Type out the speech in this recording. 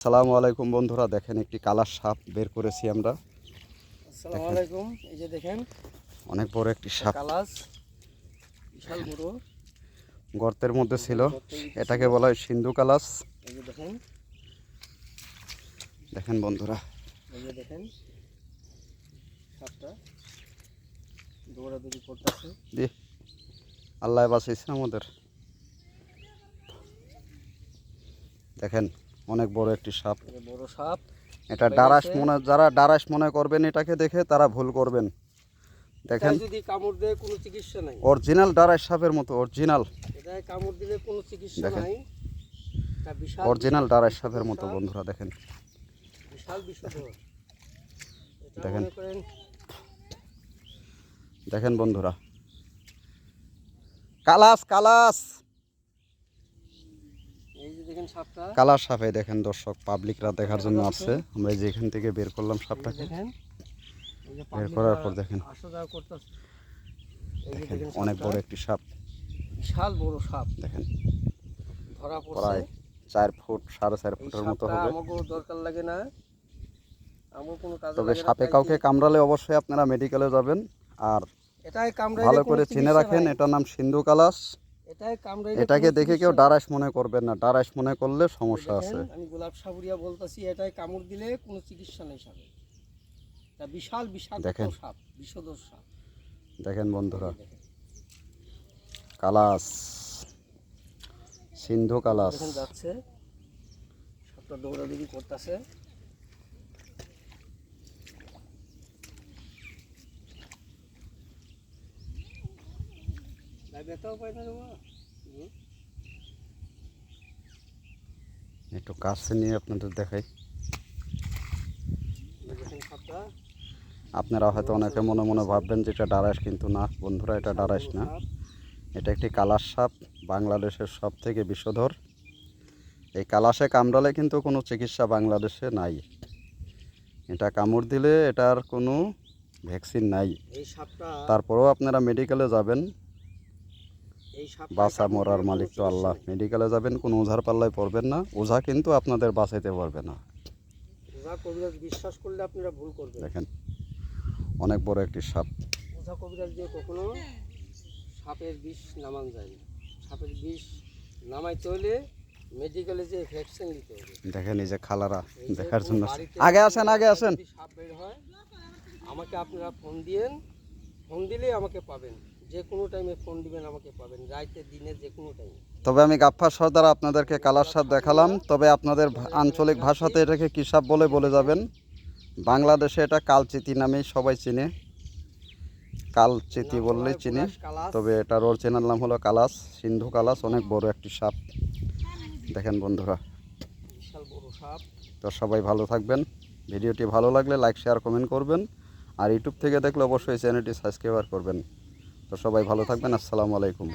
আসসালামু আলাইকুম বন্ধুরা, দেখেন একটি কালার সাপ বের করেছি আমরা। আসসালামু আলাইকুম। এই যে দেখেন অনেক বড় একটি সাপ কালাস, বিশাল বড়, গর্তের মধ্যে ছিল। এটাকে বলা হয় সিন্ধু কালাস। এই যে দেখেন, দেখেন বন্ধুরা, এই যে দেখেন সাপটা দৌড়াদৌড়ি করতেছে। আল্লাহ বাঁচিয়েছে আমাদের। দেখেন অনেক বড় একটি সাপ, বড় সাপ। এটা ডারাস মনে, যারা ডারাস মনে করবেন এটাকে দেখে তারা ভুল করবেন। দেখেন যদি কামড় দেয় কোনো চিকিৎসা নাই, অরিজিনাল ডারাস সাপের মতো অরিজিনাল। এটায় কামড় দিলে কোনো চিকিৎসা নাই। এটা বিশাল অরিজিনাল ডারাস সাপের মতো বন্ধুরা, দেখেন বিশাল বিষধর। দেখেন দেখেন বন্ধুরা, কালাস কালাস এই যে দেখেন সাপটা, কালার সাপে। দেখেন দর্শক, পাবলিকরা দেখার জন্য আসছে। আমরা এই যে এখান থেকে বের করলাম সাপটাকে। বের করার পর দেখেন অনেক বড় একটি সাপ, বিশাল বড় সাপ। দেখেন ধরা প্রায় পড়ছে 4 ফুট 4.5 ফুটের মতো হবে। আমাকেও দরকার লাগে না, আমার কোনো কাজ তবে সাপে কাউকে কামড়ালে অবশ্যই আপনারা মেডিকেলে যাবেন। আর এটাই কামড়াইলে ভালো করে চিনে রাখেন, এটার নাম সিন্ধু কালাস। এটাই কামড়াইলে এটাকে দেখে কেউ ডারাস মনে করবেন না, ডারাস মনে করলে সমস্যা আছে। আমি গোলাপ সাবুরিয়া বলতাছি, এটাই কামড় দিলে কোনো চিকিৎসা নেই সাপে। এটা বিশাল বিষাক্ত সাপ, বিষধর সাপ। দেখেন বন্ধুরা, কালাস, সিন্ধু কালাস। দেখেন যাচ্ছে, সাপটা দৌড়াদৌড়ি করতেছে। ব্যথাও পাই না রে বাবা। একটু কাছে নিয়ে আপনাদের দেখাই। আপনারা হয়তো অনেকে মনে মনে ভাববেন যে এটা ডারাস, কিন্তু না বন্ধুরা, এটা ডারাস না, এটা একটি কালাস সাপ। বাংলাদেশের সব থেকে বিষধর। এই কালাসে কামড়ালে কিন্তু কোনো চিকিৎসা বাংলাদেশে নাই। এটা কামড় দিলে এটার কোনো ভ্যাকসিন নাই। তারপরেও আপনারা মেডিকেলে যাবেন, বাঁচা মরার মালিক তো আল্লাহ। মেডিকেলে যাবেন, কোনো ওঝার পাল্লায় পড়বেন না। ওঝা কিন্তু আপনাদের বাঁচাইতে পারবে না। ওঝা কবিরাজ বিশ্বাস করলে আপনারা ভুল করবেন। দেখেন অনেক বড় একটি সাপ। ওঝা কবিরাজ দিয়ে কখনো সাপের বিষ নামান যায় না। সাপের বিষ নামাইতে হলে মেডিকেলে যে ভ্যাকসিন নিতে হবে। দেখেন এই যে খালারা দেখার জন্য আগে আসেন, আগে আসেন। সাপ বের হয়, আমাকে আপনারা ফোন দিয়েন, ফোন দিলেই আমাকে পাবেন। যে কোনো টাইমে ফোন দিবেন, আমাকে পাবেন, রাইতে দিনে যে কোনো টাইমে। তবে আমি গাফফার সর্দার আপনাদেরকে কালার সাপ দেখালাম। তবে আপনাদের আঞ্চলিক ভাষাতে এটাকে কী সাপ বলে যাবেন। বাংলাদেশে এটা কালচিতি নামেই সবাই চিনে, কালচিতি বললেই চিনি। তবে এটার অরিজিনাল নাম হলো কালাস, সিন্ধু কালাস। অনেক বড় একটি সাপ। দেখেন বন্ধুরা, বিশাল বড় সাপ। তো সবাই ভালো থাকবেন। ভিডিওটি ভালো লাগলে লাইক শেয়ার কমেন্ট করবেন। আর ইউটিউব থেকে দেখলে অবশ্যই চ্যানেলটি সাবস্ক্রাইব করবেন। তো সবাই ভালো থাকবেন। আসসালামু আলাইকুম।